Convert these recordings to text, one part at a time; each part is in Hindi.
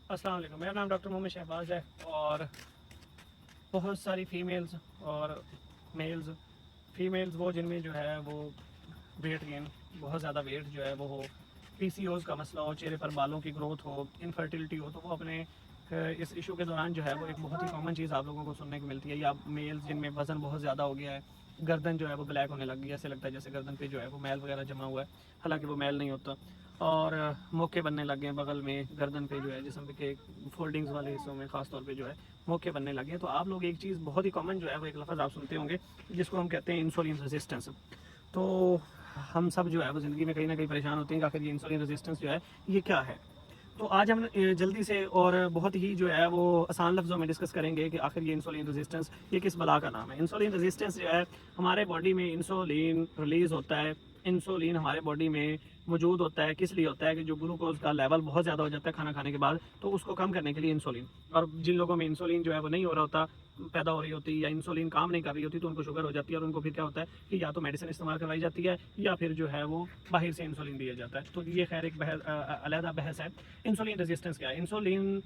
अस्सलाम वालेकुम। मेरा नाम डॉक्टर मोहम्मद शहबाज है और बहुत सारी फ़ीमेल्स और मेल्स, फ़ीमेल्स वो जिनमें जो है वो वेट गेन, बहुत ज़्यादा वेट जो है वो हो, पीसीओज़ का मसला हो, चेहरे पर बालों की ग्रोथ हो, इनफर्टिलिटी हो, तो वो अपने इस इशू के दौरान जो है वो एक बहुत ही कॉमन चीज़ आप लोगों को सुनने को मिलती है। या मेल्स जिनमें वज़न बहुत ज़्यादा हो गया है, गर्दन जो है वो ब्लैक होने लग गई है, ऐसे लगता है जैसे गर्दन पे जो है वो मैल वगैरह जमा हुआ है, हालांकि वो मैल नहीं होता। और मोके बनने लग गए हैं बगल में, गर्दन पे जो है, जिस्म के फोल्डिंग्स वाले हिस्सों में ख़ास तौर पे जो है मोके बनने लगे हैं। तो आप लोग एक चीज़ बहुत ही कॉमन जो है वो एक लफ्ज़ आप सुनते होंगे जिसको हम कहते हैं इंसुलिन रेजिस्टेंस। तो हम सब जो है वो ज़िंदगी में कहीं ना कहीं परेशान होते हैं कि आखिर ये इंसुलिन रेजिस्टेंस जो है ये क्या है। तो आज हम जल्दी से और बहुत ही जो है वो आसान लफ्ज़ों में डिस्कस करेंगे कि आखिर ये इंसुलिन रेजिस्टेंस ये किस बला का नाम है। इंसुलिन रेजिस्टेंस जो है, हमारे बॉडी में इंसुलिन रिलीज़ होता है। इंसुलिन हमारे बॉडी में मौजूद होता है, किस लिए होता है कि जो ग्लूकोज का लेवल बहुत ज़्यादा हो जाता है खाना खाने के बाद, तो उसको कम करने के लिए इंसुलिन। और जिन लोगों में इंसुलिन जो है वो नहीं हो रहा होता, पैदा हो रही होती या इंसुलिन काम नहीं कर रही होती, तो उनको शुगर हो जाती है और उनको फिर क्या होता है कि या तो मेडिसिन इस्तेमाल करवाई जाती है या फिर जो है वो बाहर से इंसुलिन दिया जाता है। तो ये खैर एक अलहदा बहस है। इंसुलिन रेजिस्टेंस क्या है? इंसुलिन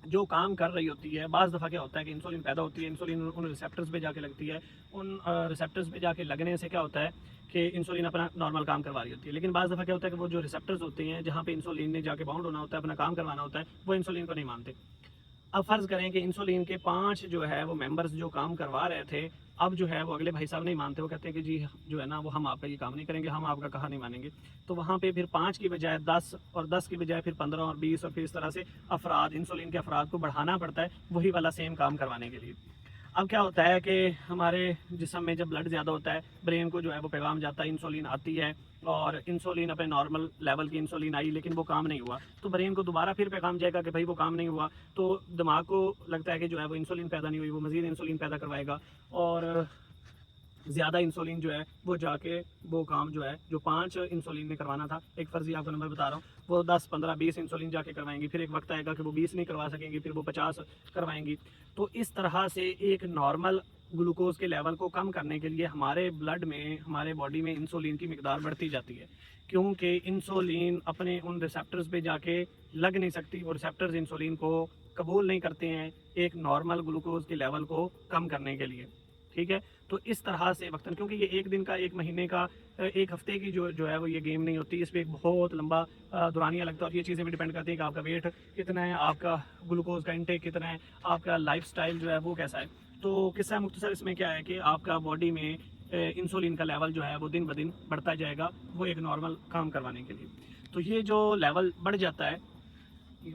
जो काम कर रही होती है, बाज़ दफ़ा क्या होता है कि इंसुलिन पैदा होती है, इंसुलिन उन रिसेप्टर्स पे जाके लगती है। उन रिसेप्टर्स पे जाके लगने से क्या होता है कि इंसुलिन अपना नॉर्मल काम करवा रही होती है। लेकिन बाज़ दफ़ा क्या होता है कि वो जो रिसेप्टर्स होते हैं जहाँ पे इंसुलिन ने जाके बाउंड होना होता है, अपना काम करवाना होता है, वो इंसुलिन को नहीं मानते। अब फ़र्ज़ करें कि इंसुलिन के 5 जो है वो मेंबर्स जो काम करवा रहे थे, अब जो है वो अगले भाई साहब नहीं मानते। वो कहते हैं कि जी जो है ना वो हम आपका ये काम नहीं करेंगे, हम आपका कहा नहीं मानेंगे। तो वहाँ पे फिर 5 की बजाय 10 और 10 की बजाय फिर 15 और 20 और फिर इस तरह से अफ़राद, इंसुलिन के अफ़राद को बढ़ाना पड़ता है वही वाला सेम काम करवाने के लिए। अब क्या होता है कि हमारे जिस्म में जब ब्लड ज़्यादा होता है, ब्रेन को जो है वो पैगाम जाता है, इंसुलिन आती है और इंसुलिन अपने नॉर्मल लेवल की इंसुलिन आई लेकिन वो काम नहीं हुआ, तो ब्रेन को दोबारा फिर पैगाम जाएगा कि भाई वो काम नहीं हुआ। तो दिमाग को लगता है कि जो है वो इंसुलिन पैदा नहीं हुई, वो मज़ीद इंसुलिन पैदा करवाएगा और ज़्यादा इंसुलिन जो है वो जाके वो काम जो है जो 5 इंसुलिन ने करवाना था, एक फ़र्ज़ी आपको नंबर बता रहा हूँ, वो 10, 15, 20 इंसुलिन जाके करवाएँगी। फिर एक वक्त आएगा कि वो 20 नहीं करवा सकेंगी, फिर वो 50 करवाएँगी। तो इस तरह से एक नॉर्मल ग्लूकोज़ के लेवल को कम करने के लिए हमारे ब्लड में, हमारे बॉडी में इंसुलिन की मिकदार बढ़ती जाती है, क्योंकि इंसुलिन अपने उन रिसेप्टर्स पे जाके लग नहीं सकती। वो रिसेप्टर्स इंसुलिन को कबूल नहीं करते हैं एक नॉर्मल ग्लूकोज़ के लेवल को कम करने के लिए। ठीक है? तो इस तरह से वक्तन, क्योंकि ये 1 दिन का, 1 महीने का, 1 हफ्ते की जो है वो ये गेम नहीं होती। इसमें एक बहुत लंबा दौरानिया लगता है और ये चीज़ें भी डिपेंड करती हैं कि आपका वेट कितना है, आपका ग्लूकोज़ का इंटेक कितना है, आपका लाइफ़स्टाइल जो है वो कैसा है। तो किस्सा मुख्तसर इसमें क्या है कि आपका बॉडी में इंसुलिन का लेवल जो है वो दिन ब दिन बढ़ता जाएगा, वो एक नॉर्मल काम करवाने के लिए। तो ये जो लेवल बढ़ जाता है,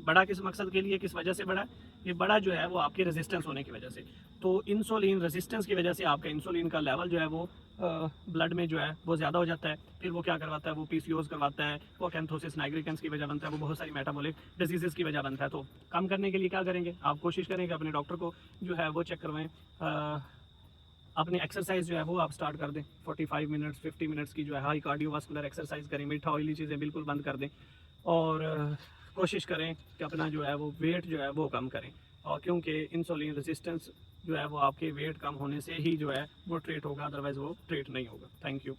बढ़ा किस मकसद के लिए, किस वजह से बढ़ा? ये बढ़ा जो है वो आपके रेजिस्टेंस होने की वजह से। तो इंसुलिन रेजिस्टेंस की वजह से आपका इंसुलिन का लेवल जो है वो ब्लड में जो है वो ज़्यादा हो जाता है। फिर वो क्या करवाता है, वो पीसीओज़ करवाता है, वो अकैंथोसिस नाइग्रिकेंस की वजह बनता है, वो बहुत सारी मेटाबॉलिक डिजीज़ेज़ की वजह बनता है। तो कम करने के लिए क्या करेंगे? आप कोशिश करें कि अपने डॉक्टर को जो है वो चेक करवाएँ। अपनी एक्सरसाइज जो है वो आप स्टार्ट कर दें। 45 मिनट्स, 50 मिनट्स की जो है हाई कार्डियोवास्कुलर एक्सरसाइज करें, मीठा ऑयली चीज़ें बिल्कुल बंद कर दें और कोशिश करें कि अपना जो है वो वेट जो है वो कम करें। और क्योंकि इंसुलिन रेजिस्टेंस जो है वो आपके वेट कम होने से ही जो है वो ट्रीट होगा, अदरवाइज़ वो ट्रीट नहीं होगा। Thank you.